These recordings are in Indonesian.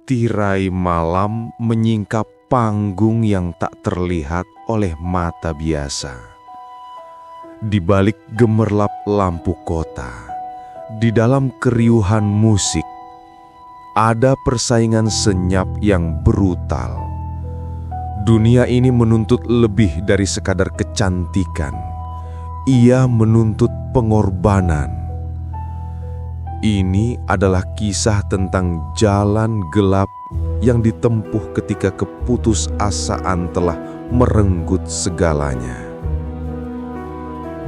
Tirai malam menyingkap panggung yang tak terlihat oleh mata biasa. Di balik gemerlap lampu kota, di dalam keriuhan musik, ada persaingan senyap yang brutal. Dunia ini menuntut lebih dari sekadar kecantikan. Ia menuntut pengorbanan. Ini adalah kisah tentang jalan gelap yang ditempuh ketika keputusasaan telah merenggut segalanya.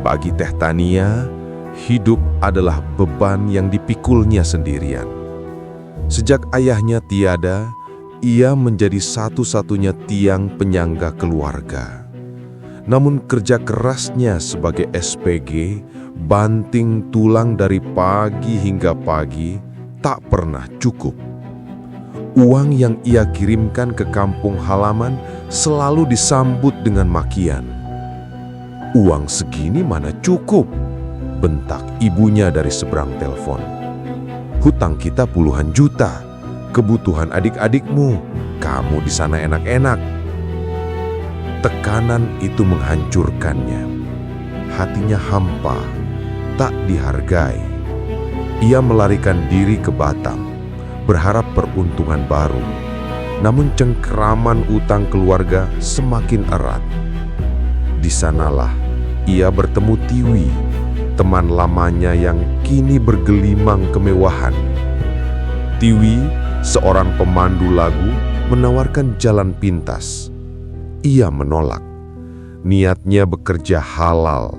Bagi Teh Tania, hidup adalah beban yang dipikulnya sendirian. Sejak ayahnya tiada, ia menjadi satu-satunya tiang penyangga keluarga. Namun kerja kerasnya sebagai SPG, banting tulang dari pagi hingga pagi, tak pernah cukup. Uang yang ia kirimkan ke kampung halaman selalu disambut dengan makian. "Uang segini mana cukup?" bentak ibunya dari seberang telepon. "Hutang kita puluhan juta, kebutuhan adik-adikmu, kamu di sana enak-enak." Tekanan itu menghancurkannya. Hatinya hampa, tak dihargai. Ia melarikan diri ke Batam, berharap peruntungan baru. Namun cengkeraman utang keluarga semakin erat. Di sanalah ia bertemu Tiwi, teman lamanya yang kini bergelimang kemewahan. Tiwi, seorang pemandu lagu, menawarkan jalan pintas. Ia menolak. Niatnya bekerja halal.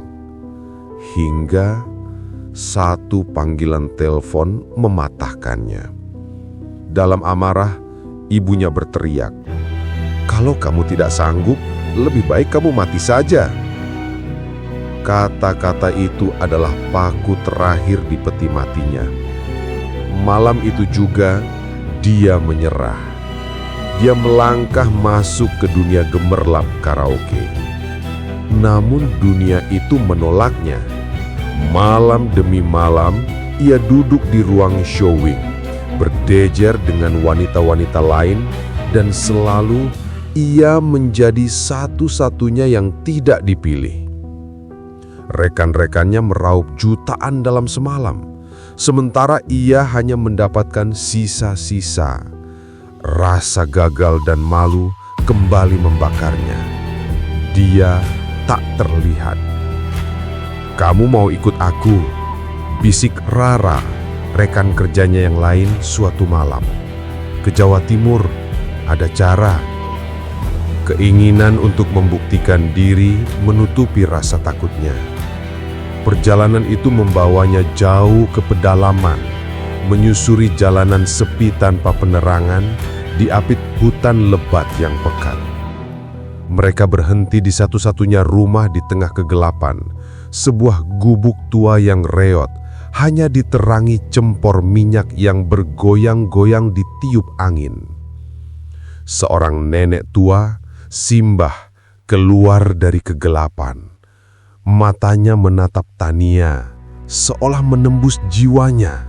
Hingga satu panggilan telepon mematahkannya. Dalam amarah, ibunya berteriak, "Kalau kamu tidak sanggup, lebih baik kamu mati saja." Kata-kata itu adalah paku terakhir di peti matinya. Malam itu juga, dia menyerah. Dia melangkah masuk ke dunia gemerlap karaoke. Namun dunia itu menolaknya. Malam demi malam, ia duduk di ruang showing, berdejer dengan wanita-wanita lain, dan selalu ia menjadi satu-satunya yang tidak dipilih. Rekan-rekannya meraup jutaan dalam semalam, sementara ia hanya mendapatkan sisa-sisa. Rasa gagal dan malu kembali membakarnya. Dia tak terlihat. "Kamu mau ikut aku?" bisik Rara, rekan kerjanya yang lain suatu malam. "Ke Jawa Timur, ada cara." Keinginan untuk membuktikan diri menutupi rasa takutnya. Perjalanan itu membawanya jauh ke pedalaman, menyusuri jalanan sepi tanpa penerangan, diapit hutan lebat yang pekat. Mereka berhenti di satu-satunya rumah di tengah kegelapan, sebuah gubuk tua yang reot, hanya diterangi cempor minyak yang bergoyang-goyang ditiup angin. Seorang nenek tua, Simbah, keluar dari kegelapan. Matanya menatap Tania, seolah menembus jiwanya.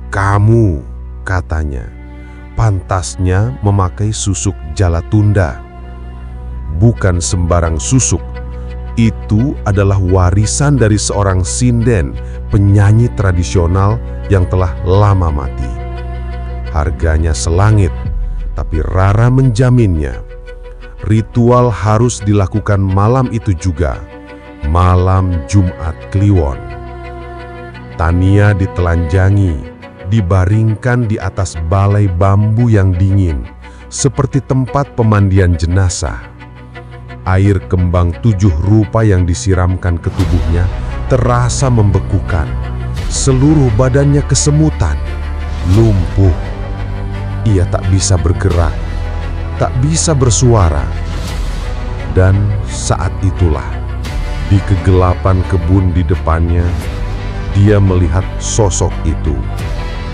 "Kamu," katanya, "pantasnya memakai susuk Jalatunda. Bukan sembarang susuk. Itu adalah warisan dari seorang sinden, penyanyi tradisional yang telah lama mati. Harganya selangit, tapi Rara menjaminnya. Ritual harus dilakukan malam itu juga, malam Jumat Kliwon." Tania ditelanjangi, dibaringkan di atas balai bambu yang dingin, seperti tempat pemandian jenazah. Air kembang 7 rupa yang disiramkan ke tubuhnya terasa membekukan. Seluruh badannya kesemutan, lumpuh. Ia tak bisa bergerak, tak bisa bersuara. Dan saat itulah, di kegelapan kebun di depannya, dia melihat sosok itu.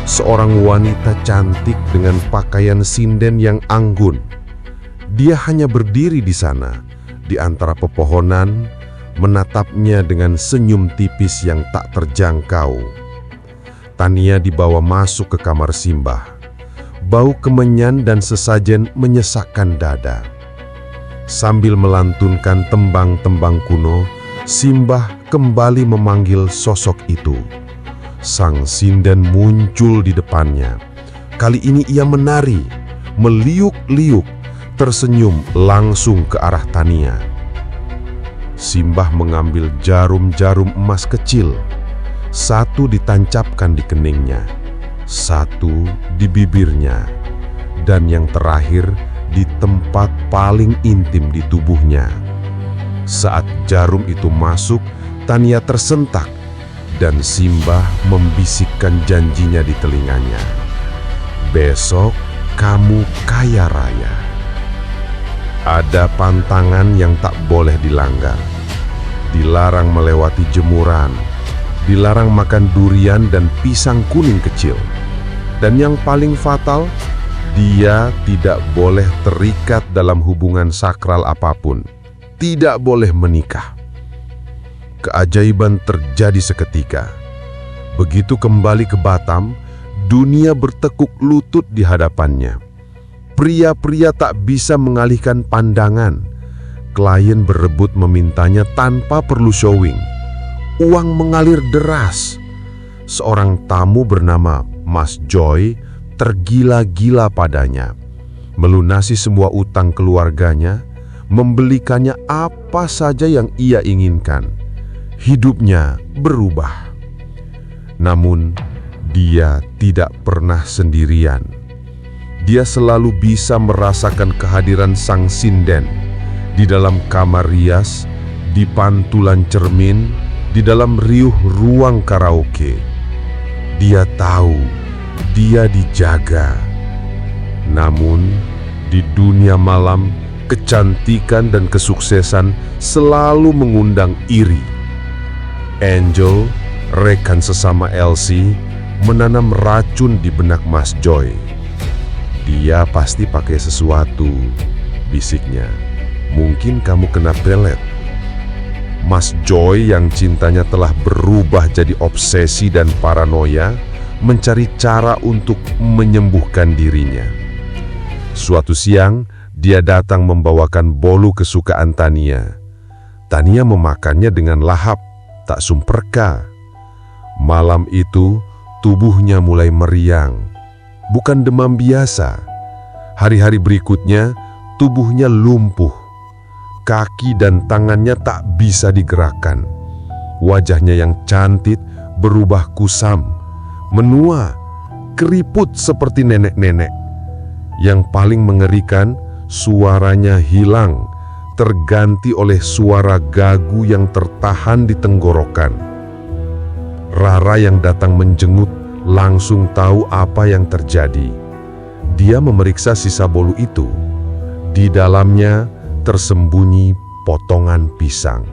Seorang wanita cantik dengan pakaian sinden yang anggun. Dia hanya berdiri di sana, di antara pepohonan, menatapnya dengan senyum tipis yang tak terjangkau. Tania dibawa masuk ke kamar Simbah. bau kemenyan dan sesajen menyesakkan dada. Sambil melantunkan tembang-tembang kuno, Simbah kembali memanggil sosok itu. Sang sinden muncul di depannya. Kali ini ia menari, meliuk-liuk, tersenyum langsung ke arah Tania. Simbah mengambil jarum-jarum emas kecil. Satu ditancapkan di keningnya, satu di bibirnya, dan yang terakhir di tempat paling intim di tubuhnya. Saat jarum itu masuk, Tania tersentak dan Simbah membisikkan janjinya di telinganya. Besok kamu kaya raya. Ada pantangan yang tak boleh dilanggar. Dilarang melewati jemuran, dilarang makan durian dan pisang kuning kecil. Dan yang paling fatal, dia tidak boleh terikat dalam hubungan sakral apapun. Tidak boleh menikah. Keajaiban terjadi seketika. Begitu kembali ke Batam, dunia bertekuk lutut di hadapannya. Pria-pria tak bisa mengalihkan pandangan. Klien berebut memintanya tanpa perlu showing. Uang mengalir deras. Seorang tamu bernama Mas Joy tergila-gila padanya. Melunasi semua utang keluarganya, membelikannya apa saja yang ia inginkan. Hidupnya berubah. Namun, dia tidak pernah sendirian. Dia selalu bisa merasakan kehadiran sang sinden di dalam kamar rias, di pantulan cermin, di dalam riuh ruang karaoke. Dia tahu dia dijaga. Namun, di dunia malam, kecantikan dan kesuksesan selalu mengundang iri. Angel, rekan sesama Elsie, menanam racun di benak Mas Joy. Dia pasti pakai sesuatu, bisiknya. Mungkin kamu kena pelet. Mas Joy yang cintanya telah berubah jadi obsesi dan paranoia, mencari cara untuk menyembuhkan dirinya. Suatu siang, dia datang membawakan bolu kesukaan Tania. Tania memakannya dengan lahap, tak sumperka. Malam itu, tubuhnya mulai meriang. Bukan demam biasa. Hari-hari berikutnya, tubuhnya lumpuh. Kaki dan tangannya tak bisa digerakkan. Wajahnya yang cantik berubah kusam, menua, keriput seperti nenek-nenek. Yang paling mengerikan, suaranya hilang, terganti oleh suara gagu yang tertahan di tenggorokan. Rara yang datang menjenguk langsung tahu apa yang terjadi. Dia memeriksa sisa bolu itu. Di dalamnya tersembunyi potongan pisang.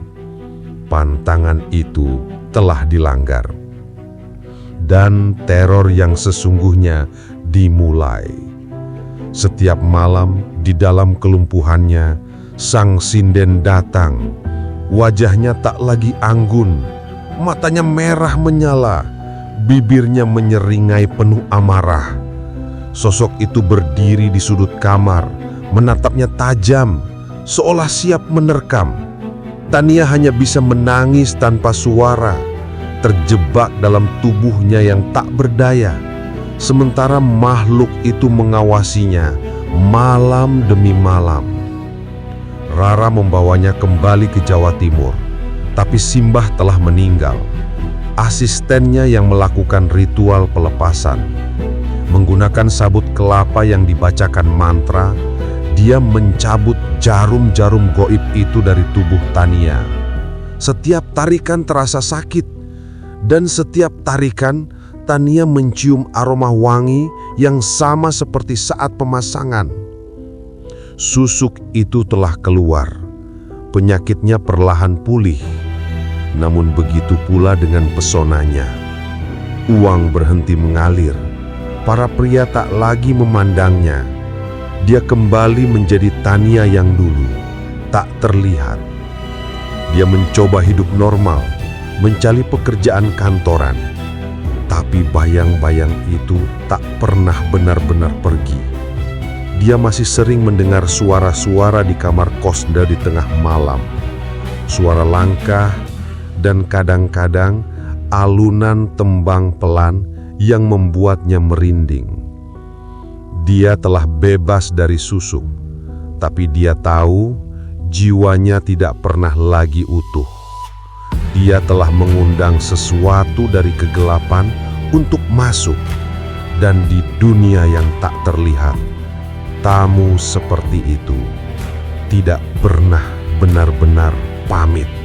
Pantangan itu telah dilanggar. Dan teror yang sesungguhnya dimulai. Setiap malam di dalam kelumpuhannya, sang sinden datang. Wajahnya tak lagi anggun, matanya merah menyala, bibirnya menyeringai penuh amarah. Sosok itu berdiri di sudut kamar, menatapnya tajam, seolah siap menerkam. Tania hanya bisa menangis tanpa suara, terjebak dalam tubuhnya yang tak berdaya. Sementara makhluk itu mengawasinya malam demi malam. Rara membawanya kembali ke Jawa Timur, tapi Simbah telah meninggal. Asistennya yang melakukan ritual pelepasan. Menggunakan sabut kelapa yang dibacakan mantra, dia mencabut jarum-jarum goib itu dari tubuh Tania. Setiap tarikan terasa sakit, dan setiap tarikan Tania mencium aroma wangi yang sama seperti saat pemasangan. Susuk itu telah keluar. Penyakitnya perlahan pulih. Namun begitu pula dengan pesonanya. Uang berhenti mengalir. Para pria tak lagi memandangnya. Dia kembali menjadi Tania yang dulu, tak terlihat. Dia mencoba hidup normal, mencari pekerjaan kantoran. Tapi Tapi bayang-bayang itu tak pernah benar-benar pergi. Dia masih sering mendengar suara-suara di kamar kosda di tengah malam. Suara langkah dan kadang-kadang alunan tembang pelan yang membuatnya merinding. Dia telah bebas dari susuk, tapi dia tahu jiwanya tidak pernah lagi utuh. Dia telah mengundang sesuatu dari kegelapan untuk masuk, dan di dunia yang tak terlihat, tamu seperti itu tidak pernah benar-benar pamit.